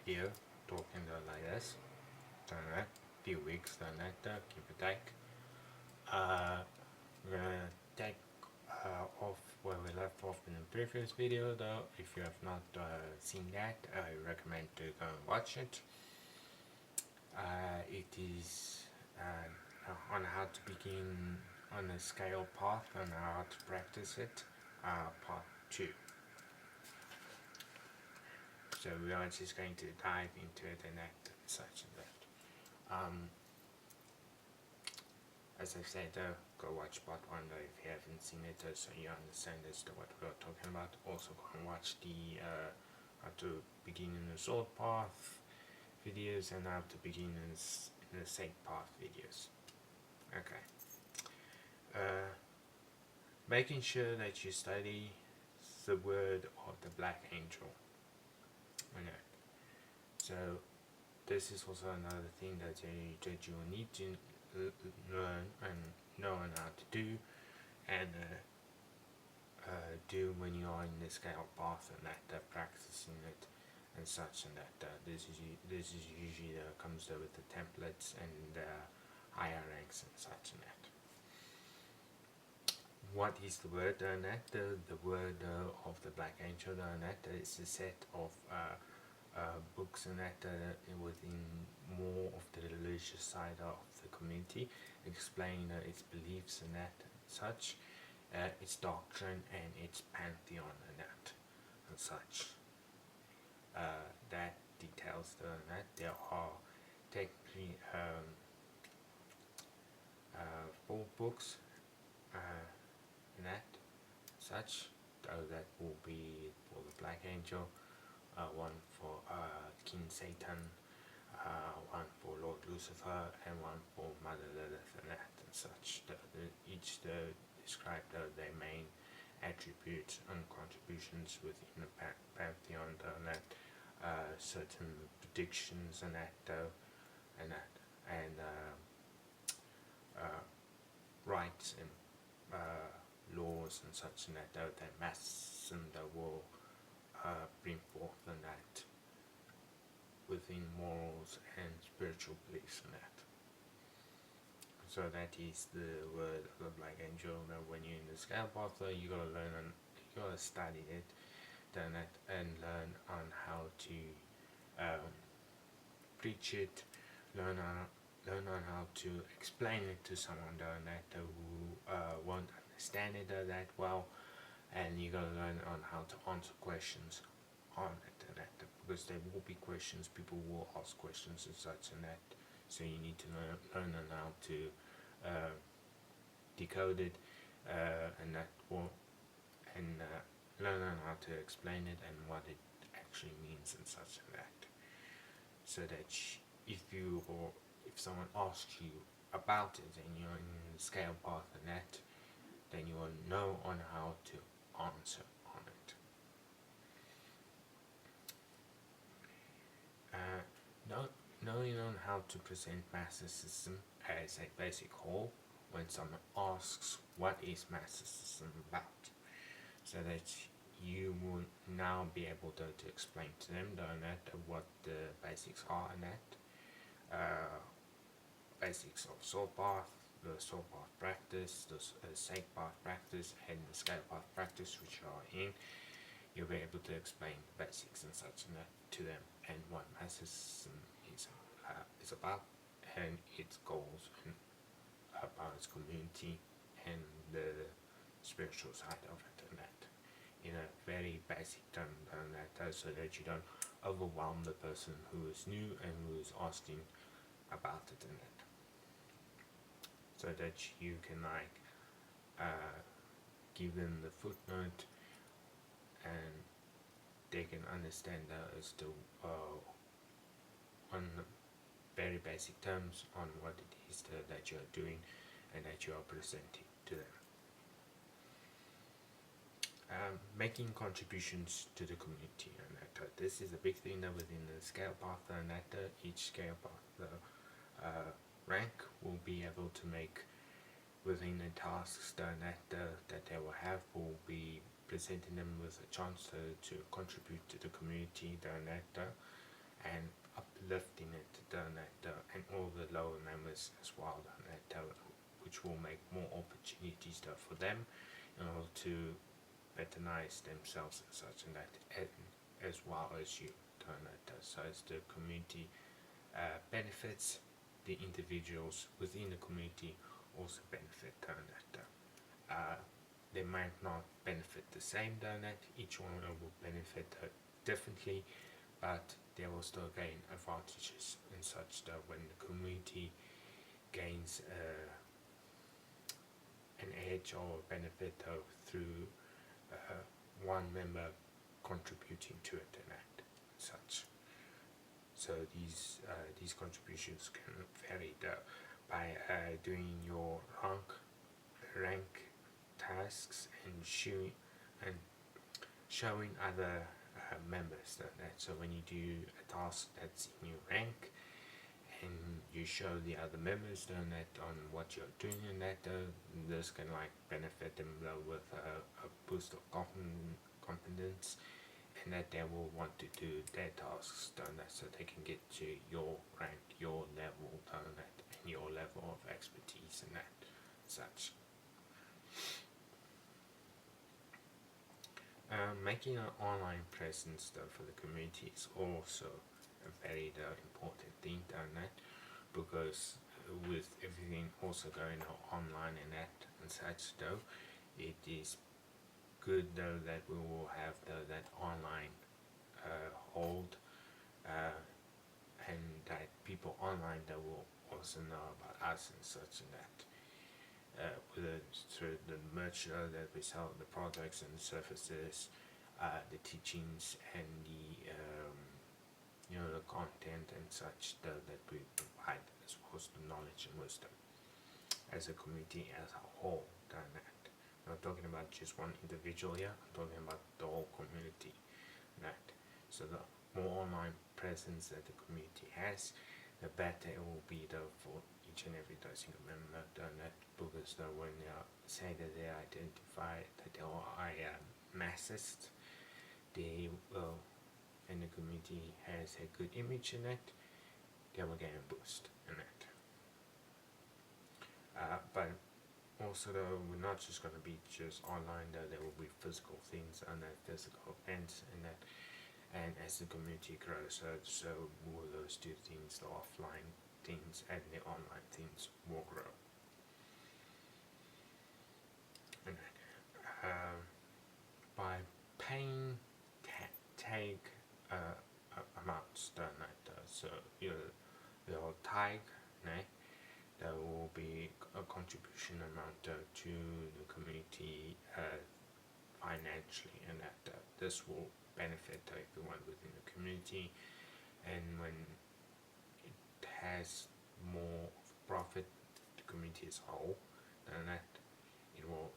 video talking like this, done that, few weeks done that, give or take. We're gonna take off where we left off in the previous video though. If you have not seen that, I recommend to go and watch it. It is on how to begin on a scale path and how to practice it, part 2. So we are just going to dive into it and act and such and that. As I said, go watch part 1 though if you haven't seen it, so you understand as to what we are talking about. Also go and watch the how to begin in the sword path videos and how to begin in the sake path videos. Okay. Making sure that you study the word of the Black Angel. Okay. So this is also another thing that you will need to learn and know how to do and do when you are in the scale path and that practicing it and such and that. This is usually comes with the templates and higher ranks and such and that. What is the word Net? The word of the Black Angel Net is a set of books and that within more of the religious side of the community, explain its beliefs and that and such, its doctrine and its pantheon and that and such. That details that there are technically 4 books in that such. That will be for the Black Angel, one for King Satan, one for Lord Lucifer, and one for Mother Lilith and that and such. Each describe their main attributes and contributions within the pantheon, that certain predictions and that and rights and laws and such and that mass and will bring forth and that within morals and spiritual beliefs and that. So that is the word of the Black Angel. Now when you're in the scale path, you gotta learn and you gotta study it, then that and learn on how to preach it, learn on how to explain it to someone that who won't understand it that well, and you gotta learn on how to answer questions on it and that, because there will be questions, people will ask questions and such and that, so you need to learn on how to decode it and that will learn on how to explain it and what it actually means and such and that, so that if someone asks you about it and you're in the scale path and that, then you will know on how to answer on it. Knowing on how to present Master System as a basic whole when someone asks what is Master System about, so that you will now be able to explain to them what the basics are and that basics of soul path, the soul path practice, the sake path practice, and the scale path practice, which are in. You'll be able to explain the basics and such and that to them, and what Master System is about, and its goals, and about its community, and the spiritual side of it, and that in a very basic term, and that so that you don't overwhelm the person who is new and who is asking about it, and that, so that you can give them the footnote and they can understand as to on very basic terms on what it is that you are doing and that you are presenting to them. Making contributions to the community, and that this is a big thing that within the scale path, and that each scale path rank will be able to make within the tasks that they will have, will be presenting them with a chance to contribute to the community, and uplifting it and all the lower members as well, which will make more opportunities for them in order to betterize themselves and such and that, and as well as you. So as the community benefits, the individuals within the community also benefit. Uh, they might not benefit the same, each one will benefit differently, but they will still gain advantages and such that when the community gains an edge or benefit through one member contributing to it and such. So these contributions can vary by doing your rank tasks and showing other members that. So when you do a task that's in your rank and you show the other members that on what you're doing and this can like benefit them with a boost of confidence, and that they will want to do their tasks so they can get to your rank, your level and your level of expertise and such. Making an online presence for the community is also a very important thing because with everything also going online and such it is good that we will have that online hold and that people online that will also know about us and such and that. Whether it's through the merch that we sell, the products and the services, the teachings and the the content and such that we provide, as well as the knowledge and wisdom as a community as a whole. I'm not talking about just one individual here, I'm talking about the whole community. So the more online presence that the community has, the better it will be for each and every single member because when they say that they identify that they are Marxist, they will, and the community has a good image in it, they will get a boost in it. But also we're not just going to be just online, there will be physical things and physical events and that. And as the community grows, so will those two things, the offline things and the online things, will grow. And by paying tag amounts so your tag, there will be a contribution amount to the community financially, and that this will benefit everyone within the community, and when it has more profit the community as a whole, then that it will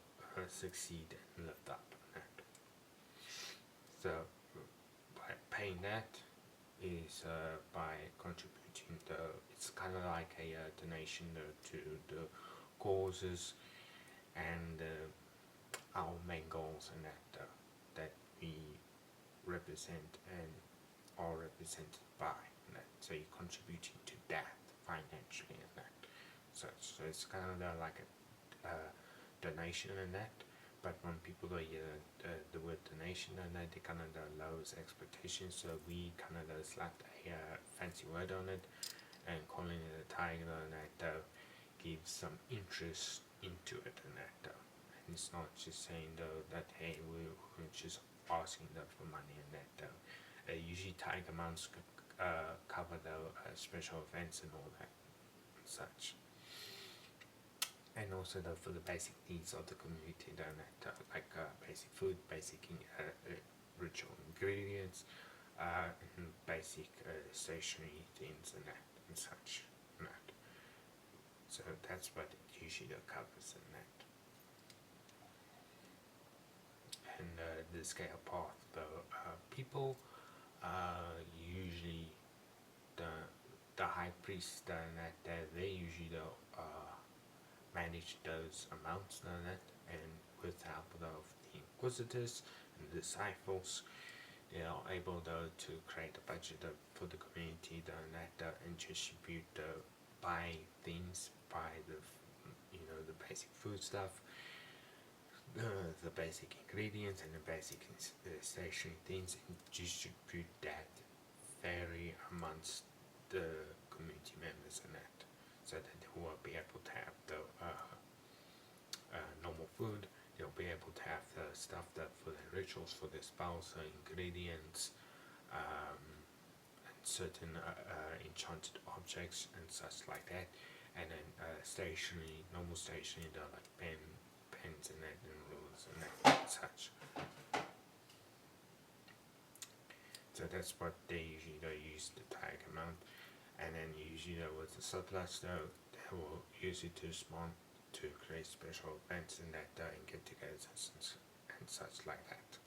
succeed and lift up. So by paying that is by contributing it's kind of like a donation to the causes and our main goals, and that we represent and are represented by that. So you're contributing to that financially and that such. So it's kind of like a donation and that. But when people hear the word donation and that, they kind of lowers expectations. So we kind of slapped a fancy word on it and calling it a tiger, and that gives some interest into it and that. And it's not just saying that hey, we're just asking them for money and that. Usually tiger amounts cover the special events and all that and such. And also for the basic needs of the community, like basic food, basic ritual ingredients, and basic stationery things and that and such. And that. So that's what it usually covers in that. And the scale path, people usually the high priest that they usually manage those amounts and with the help of the inquisitors and disciples, they are able though to create a budget for the community and distribute buy things, buy the basic food stuff, the basic ingredients and the basic stationery things, and distribute that fairly amongst the community members and that, so that they will be able to have the normal food. They'll be able to have the stuff that for the rituals, for the spells, ingredients, and certain enchanted objects and such like that. And then stationery, normal stationery, like pens and that, and rulers and that and such. So that's what they usually use the tag amount, and then usually with the surplus though, they will use it to create special events and that and get-togethers and such like that,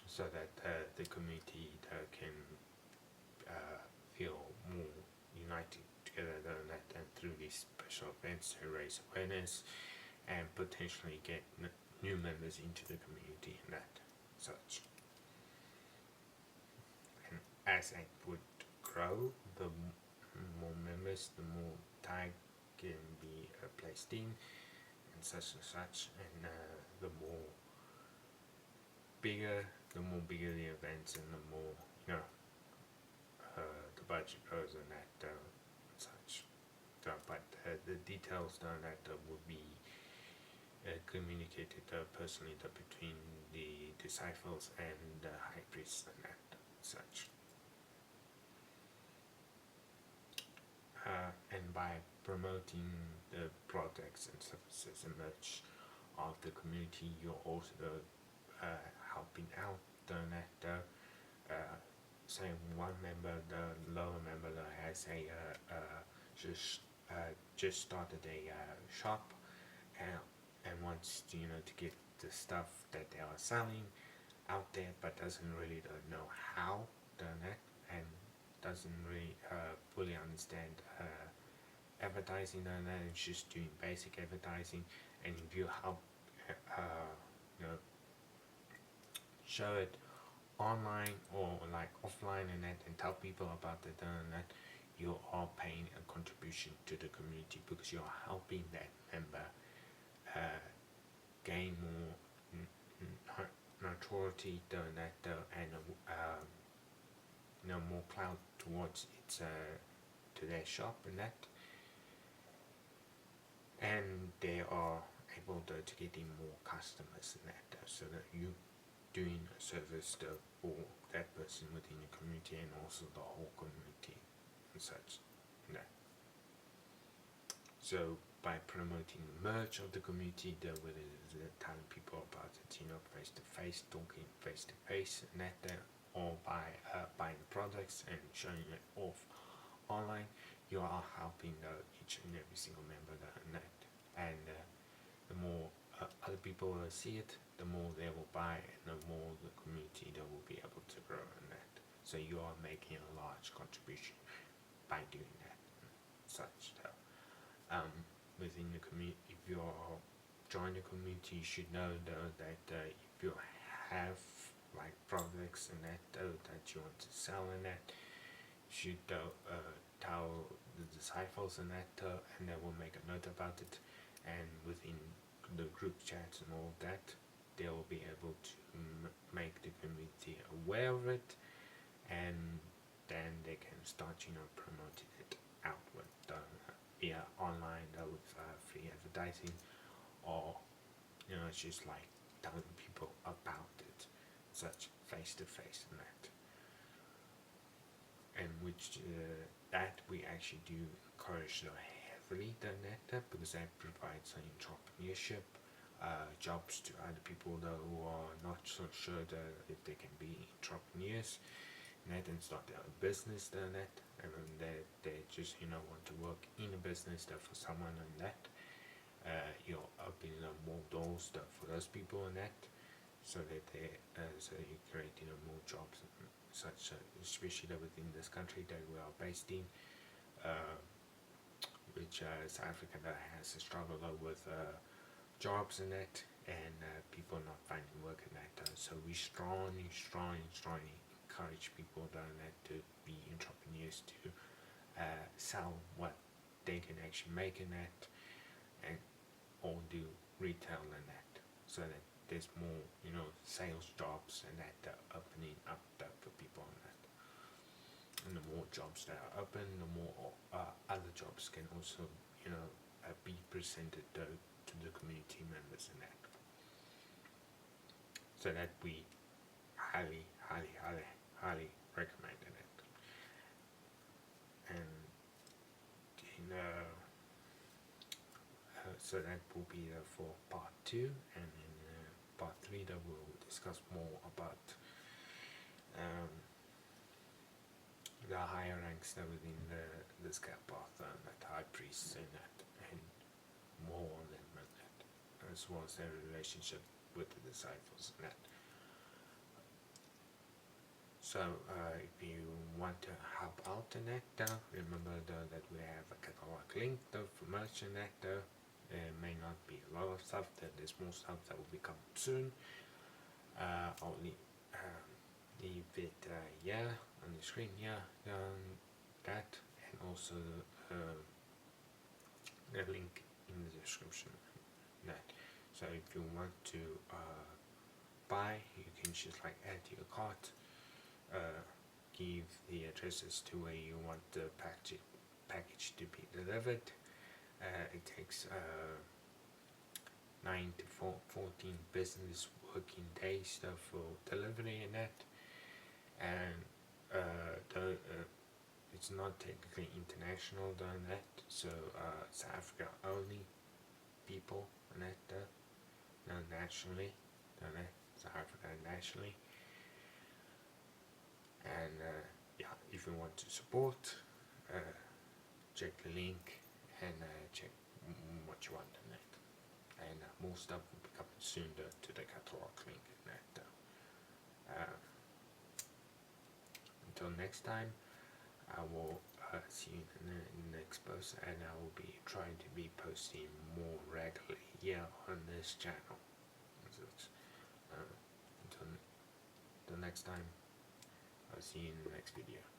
so that the community can feel more united together and through these special events to raise awareness and potentially get new members into the community and that such. And as it would grow, the more members, the more tag can be placed in and such, and the more bigger the events, and the more the budget grows and that such. But the details on that will be communicated personally between the disciples and the high priests and that such. And by promoting the products and services and merch of the community, you're also helping out the net. Say one member, the lower member, has just started a shop, and wants to get the stuff that they are selling out there, but doesn't really know how the net, and doesn't really fully understand advertising and that. It's just doing basic advertising, and if you help show it online or like offline and that, and tell people about it and that, you are paying a contribution to the community, because you are helping that member gain more notoriety and more clout towards its to their shop and that, and they are able to get in more customers and that, so that you doing a service for that person within your community and also the whole community and such and that. So by promoting the merch of the community, whether it's telling people about it, face to face, talking face to face and that, or by buying the products and showing it off online, you are helping each and every single member and that. And the more other people see it, the more they will buy, and the more the community that will be able to grow in that. So you are making a large contribution by doing that. Such though, within the community, if you are join the community, you should know though that if you have like products and that that you want to sell in that, you should tell the disciples and that, and they will make a note about it, and within the group chats and all that, they will be able to make the community aware of it, and then they can start promoting it outward via online with free advertising, or it's just like telling people about it, such face to face and that. And which that we actually do encourage heavily the net, because that provides entrepreneurship jobs to other people who are not so sure if they can be entrepreneurs and start their own business and that, and they just want to work in a business for someone and that. You're opening up more doors for those people and that, so that you create more jobs and such, especially within this country that we are based in, which South Africa has struggled with jobs and that, and people not finding work in that. So we strongly encourage people that to be entrepreneurs, to sell what they can actually make in that, and or do retail in that, so that there's more sales jobs and that opening up for people on that. And the more jobs that are open, the more other jobs can also be presented to the community members in that. So that we highly recommend it. And so that will be for part 2, and in part 3 that we'll discuss more about the higher ranks that within the Scout Path, that high priests and that, and more on them and that, as well as their relationship with the disciples and that. So if you want to help out in that, remember that we have a catalog link for merch in that. There may not be a lot of stuff, there's more stuff that will be coming soon. I'll leave it here on the screen here, that, and also the link in the description. That. So if you want to buy, you can just add to your cart, give the addresses to where you want the package to be delivered. It takes 9 to 14 business working days for delivery and that, and it's not technically international done that, so South Africa only people and that, not nationally, done that, South Africa nationally. And yeah, if you want to support, check the link and check what you want in it. And more stuff will be coming soon to the catalog link in that. Until next time, I will see you in the next post, and I will be trying to be posting more regularly here on this channel. So until next time, I'll see you in the next video.